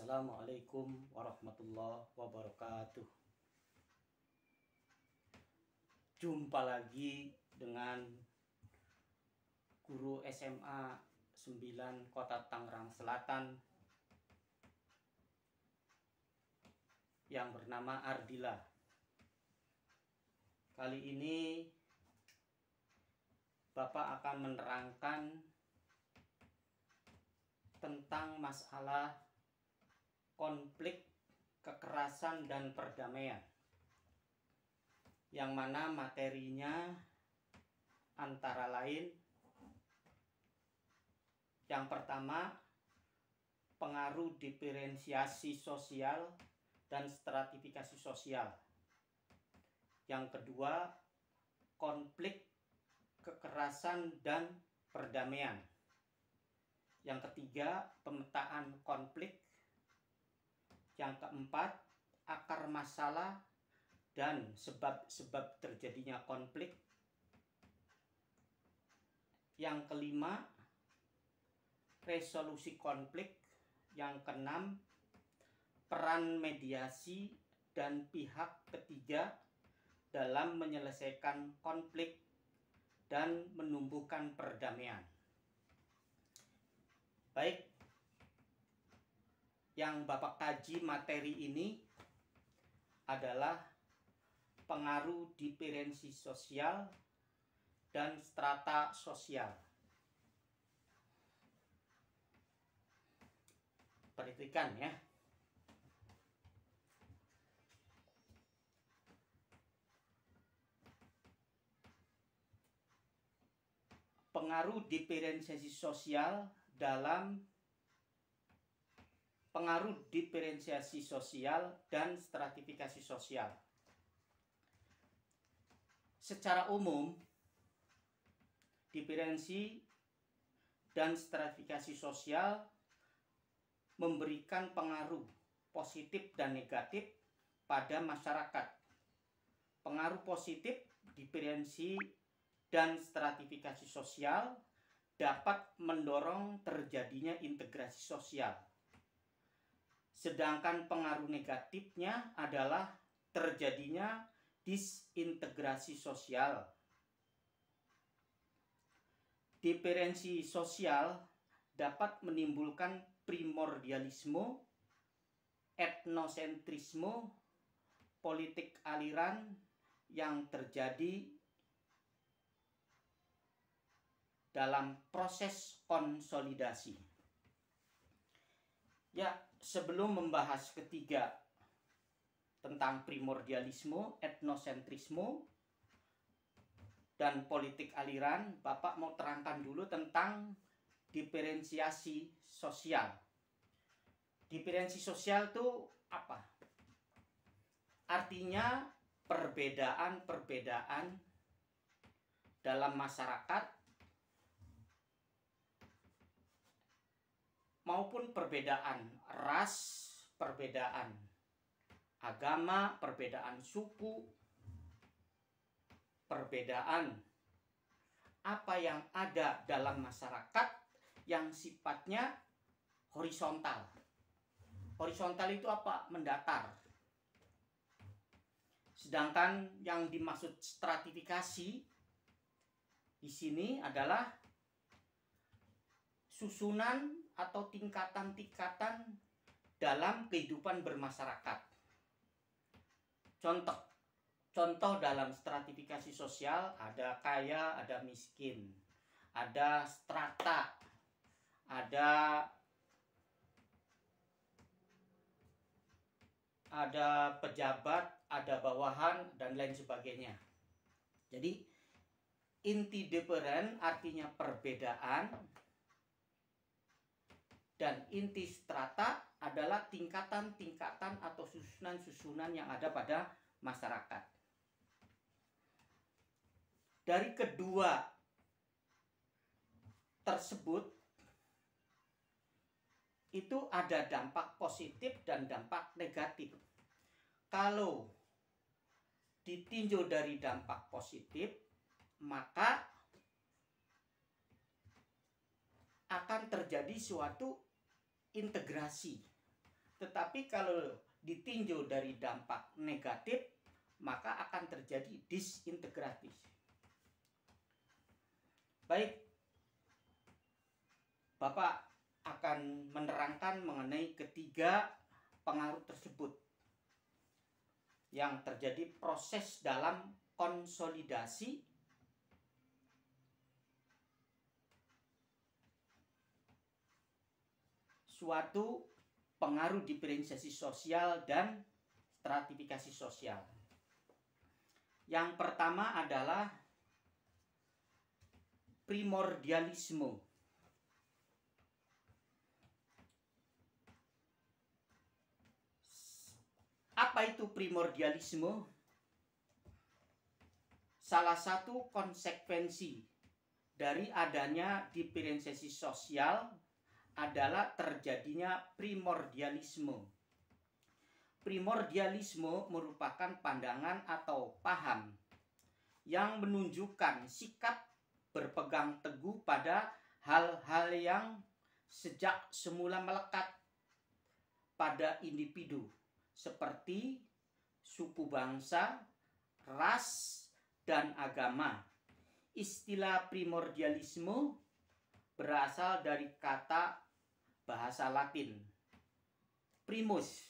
Assalamualaikum warahmatullahi wabarakatuh. Jumpa lagi dengan guru SMA 9 Kota Tangerang Selatan yang bernama Ardila. Kali ini Bapak akan menerangkan tentang masalah konflik, kekerasan, dan perdamaian, yang mana materinya antara lain yang pertama, pengaruh diferensiasi sosial dan stratifikasi sosial. Yang kedua, konflik, kekerasan, dan perdamaian. Yang ketiga, pemetaan konflik. Yang keempat, akar masalah dan sebab-sebab terjadinya konflik. Yang kelima, resolusi konflik. Yang keenam, peran mediasi dan pihak ketiga dalam menyelesaikan konflik dan menumbuhkan perdamaian. Baik, yang Bapak kaji materi ini adalah pengaruh diferensi sosial dan strata sosial. Perhatikan ya. Pengaruh diferensiasi sosial dan stratifikasi sosial. Secara umum, diferensi dan stratifikasi sosial memberikan pengaruh positif dan negatif pada masyarakat. Pengaruh positif, diferensi dan stratifikasi sosial dapat mendorong terjadinya integrasi sosial. Sedangkan pengaruh negatifnya adalah terjadinya disintegrasi sosial. Diferensi sosial dapat menimbulkan primordialisme, etnosentrisme, politik aliran yang terjadi dalam proses konsolidasi. Ya, sebelum membahas ketiga tentang primordialisme, etnosentrisme, dan politik aliran, Bapak mau terangkan dulu tentang diferensiasi sosial. Diferensi sosial itu apa? Artinya perbedaan-perbedaan dalam masyarakat maupun perbedaan ras, perbedaan agama, perbedaan suku, perbedaan apa yang ada dalam masyarakat yang sifatnya horizontal. Horizontal itu apa? Mendatar. Sedangkan yang dimaksud stratifikasi di sini adalah susunan atau tingkatan-tingkatan dalam kehidupan bermasyarakat. Contoh dalam stratifikasi sosial ada kaya, ada miskin, ada strata, ada pejabat, ada bawahan, dan lain sebagainya. Jadi inti diferen artinya perbedaan, dan inti strata adalah tingkatan-tingkatan atau susunan-susunan yang ada pada masyarakat. Dari kedua tersebut itu ada dampak positif dan dampak negatif. Kalau ditinjau dari dampak positif, maka akan terjadi suatu integrasi Tetapi kalau ditinjau dari dampak negatif, maka akan terjadi disintegratif. Baik, Bapak akan menerangkan mengenai ketiga pengaruh tersebut yang terjadi proses dalam konsolidasi suatu pengaruh diferensiasi sosial dan stratifikasi sosial. Yang pertama adalah primordialisme. Apa itu primordialisme? Salah satu konsekuensi dari adanya diferensiasi sosial adalah terjadinya primordialisme. Primordialisme merupakan pandangan atau paham yang menunjukkan sikap berpegang teguh pada hal-hal yang sejak semula melekat pada individu, seperti suku bangsa, ras, dan agama. Istilah primordialisme berasal dari kata bahasa Latin primus,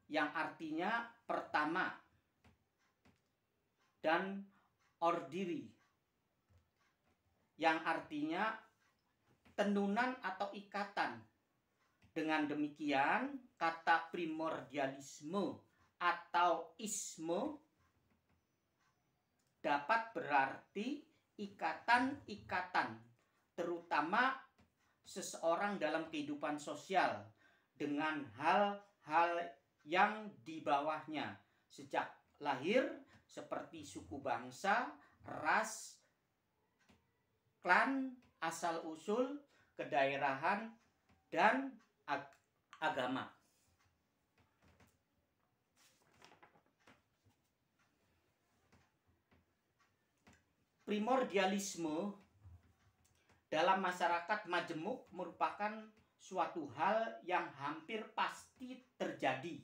yang artinya pertama, dan ordiri, yang artinya tenunan atau ikatan. Dengan demikian, kata primordialisme atau isme dapat berarti ikatan-ikatan, terutama seseorang dalam kehidupan sosial dengan hal-hal yang di bawahnya sejak lahir, seperti suku bangsa, ras, klan, asal-usul, kedaerahan, dan agama. Primordialisme dalam masyarakat majemuk merupakan suatu hal yang hampir pasti terjadi.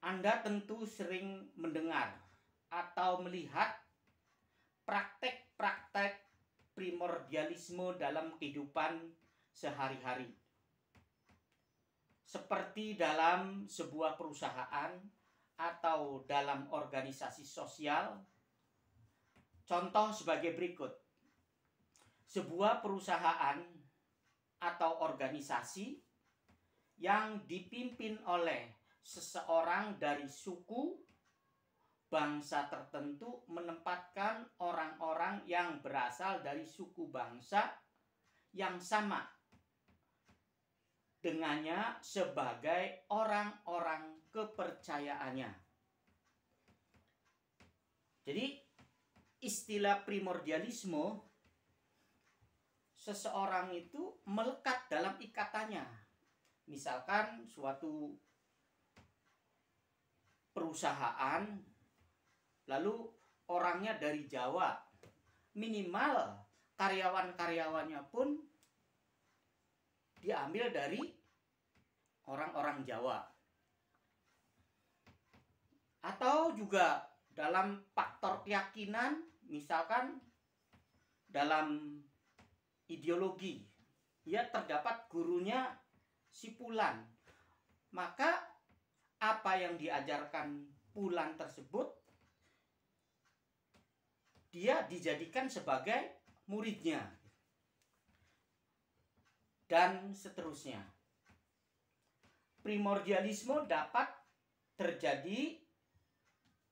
Anda tentu sering mendengar atau melihat praktek-praktek primordialisme dalam kehidupan sehari-hari. Seperti dalam sebuah perusahaan atau dalam organisasi sosial. Contoh sebagai berikut. Sebuah perusahaan atau organisasi yang dipimpin oleh seseorang dari suku bangsa tertentu menempatkan orang-orang yang berasal dari suku bangsa yang sama dengannya sebagai orang-orang kepercayaannya. Jadi istilah primordialisme, seseorang itu melekat dalam ikatannya. Misalkan suatu perusahaan, lalu orangnya dari Jawa, minimal karyawan-karyawannya pun diambil dari orang-orang Jawa. Atau juga dalam faktor keyakinan, misalkan dalam ideologi, ya terdapat gurunya si Fulan, maka apa yang diajarkan Fulan tersebut dia dijadikan sebagai muridnya, dan seterusnya. Primordialisme dapat terjadi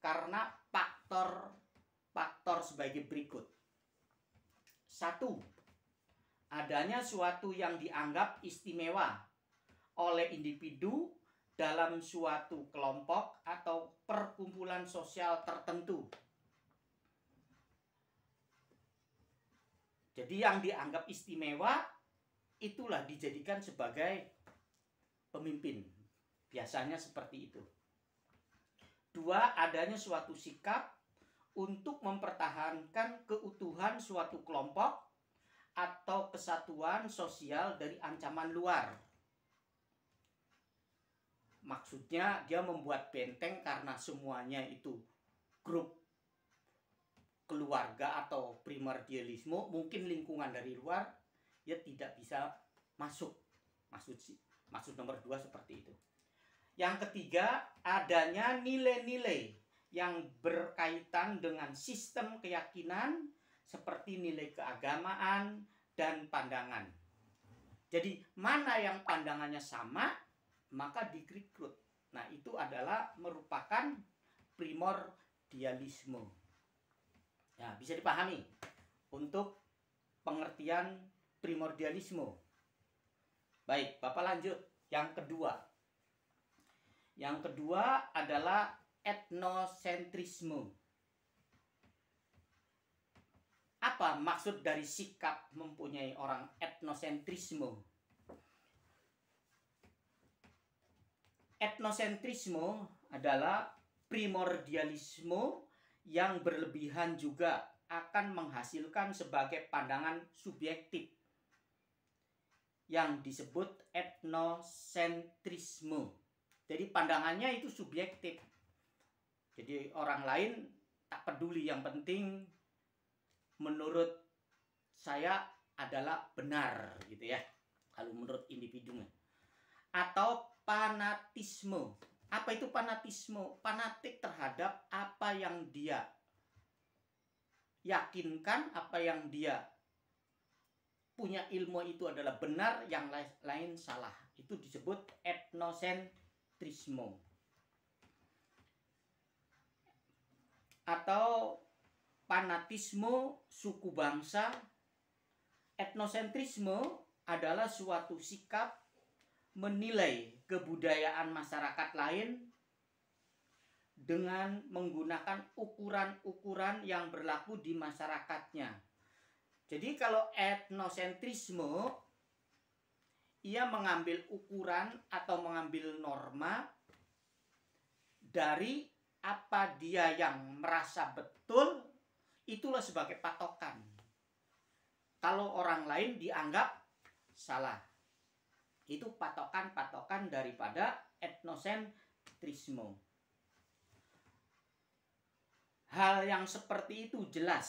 karena faktor sebagai berikut. 1. Adanya suatu yang dianggap istimewa oleh individu dalam suatu kelompok atau perkumpulan sosial tertentu. Jadi yang dianggap istimewa itulah dijadikan sebagai pemimpin. Biasanya seperti itu. 2. Adanya suatu sikap untuk mempertahankan keutuhan suatu kelompok atau kesatuan sosial dari ancaman luar. Maksudnya dia membuat benteng karena semuanya itu grup keluarga atau primordialisme, mungkin lingkungan dari luar ya tidak bisa masuk. Maksud nomor 2 seperti itu. Yang ketiga, adanya nilai-nilai yang berkaitan dengan sistem keyakinan seperti nilai keagamaan dan pandangan. Jadi mana yang pandangannya sama, maka direkrut. Nah, itu adalah merupakan primordialisme. Ya, bisa dipahami untuk pengertian primordialisme. Baik, Bapak lanjut. Yang kedua. Yang kedua adalah etnosentrisme. Apa maksud dari sikap mempunyai orang etnosentrisme? Etnosentrisme adalah primordialisme yang berlebihan juga akan menghasilkan sebagai pandangan subjektif yang disebut etnosentrisme. Jadi pandangannya itu subjektif. Jadi orang lain tak peduli, yang penting menurut saya adalah benar gitu ya. Kalau menurut individunya. Atau fanatisme. Apa itu fanatisme? Fanatik terhadap apa yang dia yakinkan, apa yang dia punya ilmu itu adalah benar, yang lain salah. Itu disebut etnosentrisme. Atau fanatisme suku bangsa. Etnosentrisme adalah suatu sikap menilai kebudayaan masyarakat lain dengan menggunakan ukuran-ukuran yang berlaku di masyarakatnya. Jadi kalau etnosentrisme, ia mengambil ukuran atau mengambil norma dari apa dia yang merasa betul, itulah sebagai patokan. Kalau orang lain dianggap salah. Itu patokan-patokan daripada etnosentrisme. Hal yang seperti itu jelas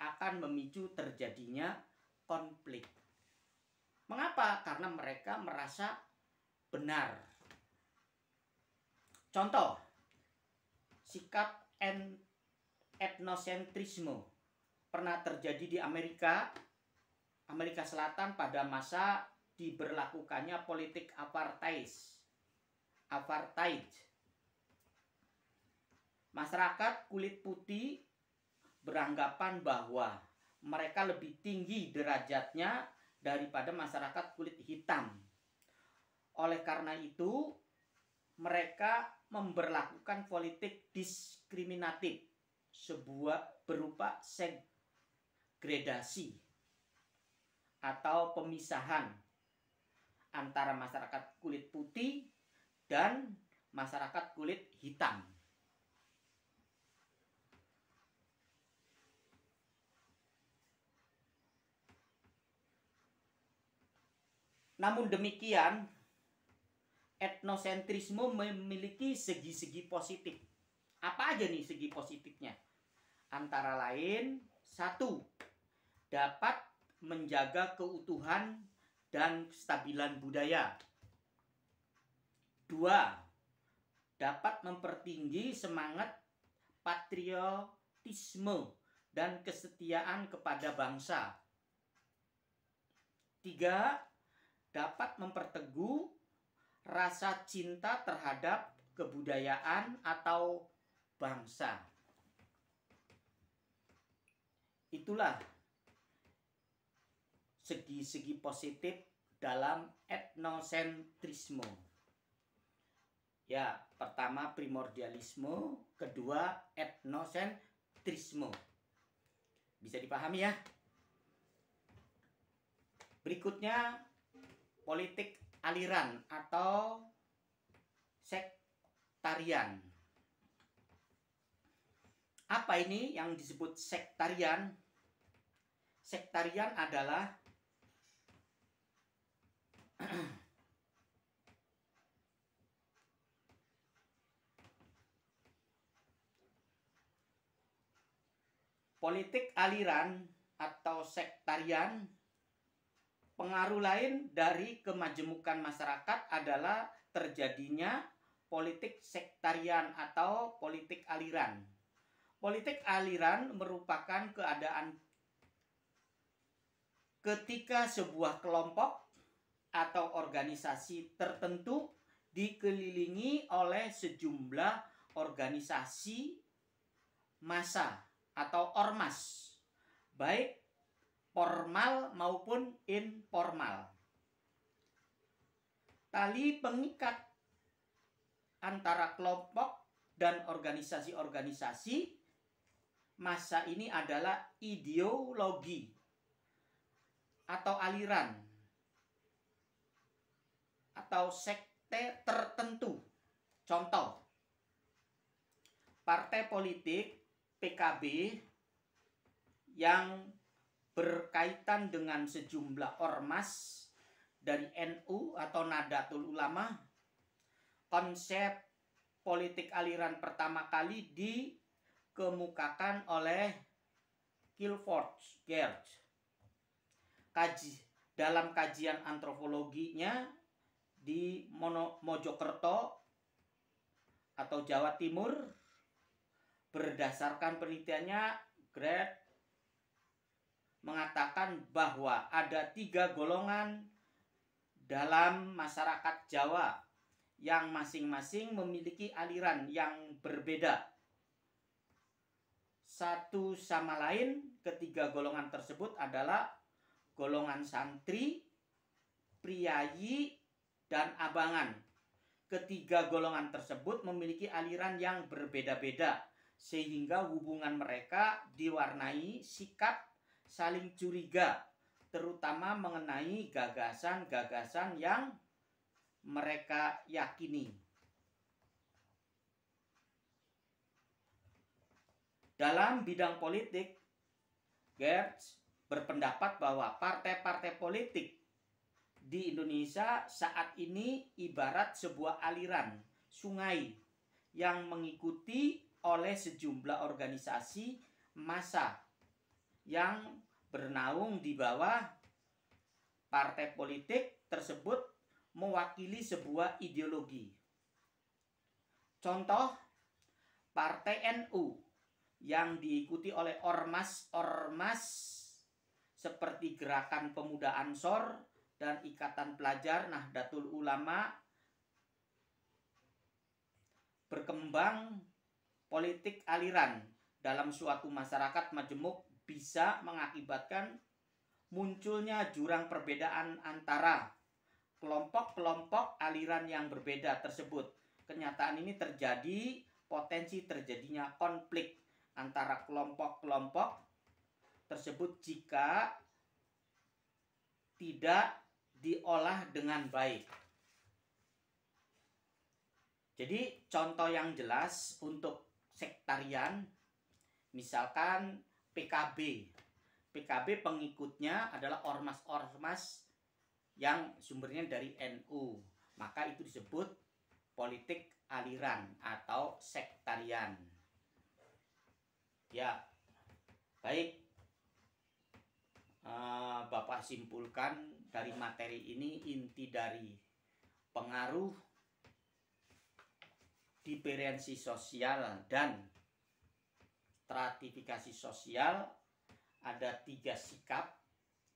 akan memicu terjadinya konflik. Mengapa? Karena mereka merasa benar. Contoh, sikap etnosentrisme pernah terjadi di Amerika Selatan pada masa diberlakukannya politik apartheid. Masyarakat kulit putih beranggapan bahwa mereka lebih tinggi derajatnya daripada masyarakat kulit hitam. Oleh karena itu, mereka memberlakukan politik diskriminatif, sebuah berupa segregasi atau pemisahan antara masyarakat kulit putih dan masyarakat kulit hitam. Namun demikian, etnosentrisme memiliki segi-segi positif. Apa aja nih segi positifnya? Antara lain, 1, dapat menjaga keutuhan dan kestabilan budaya. 2, dapat mempertinggi semangat patriotisme dan kesetiaan kepada bangsa. 3, dapat memperteguh rasa cinta terhadap kebudayaan atau bangsa. Itulah segi-segi positif dalam etnosentrisme. Ya, pertama primordialisme, kedua etnosentrisme. Bisa dipahami ya? Berikutnya politik aliran atau sektarian. Apa ini yang disebut sektarian? sektarian adalah politik aliran atau sektarian. Pengaruh lain dari kemajemukan masyarakat adalah terjadinya politik sektarian atau politik aliran. Politik aliran merupakan keadaan ketika sebuah kelompok atau organisasi tertentu dikelilingi oleh sejumlah organisasi massa atau ormas, baik formal maupun informal. Tali pengikat antara kelompok dan organisasi-organisasi massa ini adalah ideologi atau aliran atau sekte tertentu. Contoh, partai politik PKB yang berkaitan dengan sejumlah ormas dari NU atau Nahdlatul Ulama. Konsep politik aliran pertama kali dikemukakan oleh Kierkegaard. Dalam kajian antropologinya di Mojokerto atau Jawa Timur, berdasarkan penelitiannya, Grad mengatakan bahwa ada 3 golongan dalam masyarakat Jawa yang masing-masing memiliki aliran yang berbeda satu sama lain. Ketiga golongan tersebut adalah golongan santri, priayi, dan abangan. Ketiga golongan tersebut memiliki aliran yang berbeda-beda, sehingga hubungan mereka diwarnai sikap saling curiga, terutama mengenai gagasan-gagasan yang mereka yakini. Dalam bidang politik, Gertz berpendapat bahwa partai-partai politik di Indonesia saat ini ibarat sebuah aliran sungai yang mengikuti oleh sejumlah organisasi massa yang bernaung di bawah partai politik tersebut mewakili sebuah ideologi. Contoh, partai NU yang diikuti oleh ormas-ormas seperti Gerakan Pemuda Ansor dan Ikatan Pelajar Nahdlatul Ulama. Berkembang politik aliran dalam suatu masyarakat majemuk bisa mengakibatkan munculnya jurang perbedaan antara kelompok-kelompok aliran yang berbeda tersebut. Kenyataan ini terjadi, potensi terjadinya konflik antara kelompok-kelompok tersebut jika tidak diolah dengan baik. Jadi contoh yang jelas untuk sektarian, misalkan PKB pengikutnya adalah ormas-ormas yang sumbernya dari NU, maka itu disebut politik aliran atau sektarian. Ya, baik, Bapak simpulkan dari materi ini, inti dari pengaruh diferensi sosial dan stratifikasi sosial. Ada 3 sikap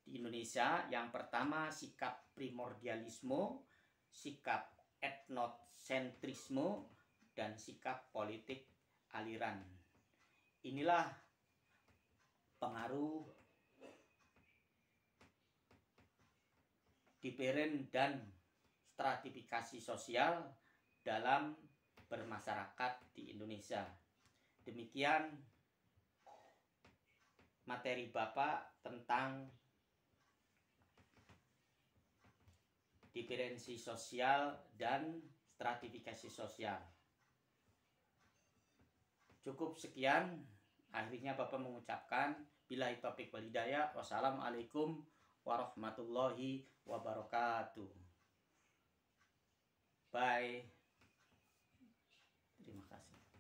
di Indonesia. Yang pertama, sikap primordialisme, sikap etnosentrisme, dan sikap politik aliran. Inilah pengaruh diferen dan stratifikasi sosial dalam bermasyarakat di Indonesia. Demikian materi Bapak tentang diferensi sosial dan stratifikasi sosial. Cukup sekian. Akhirnya Bapak mengucapkan Billahi taufiq wal hidayah. Wassalamualaikum warahmatullahi wabarakatuh. Bye. Terima kasih.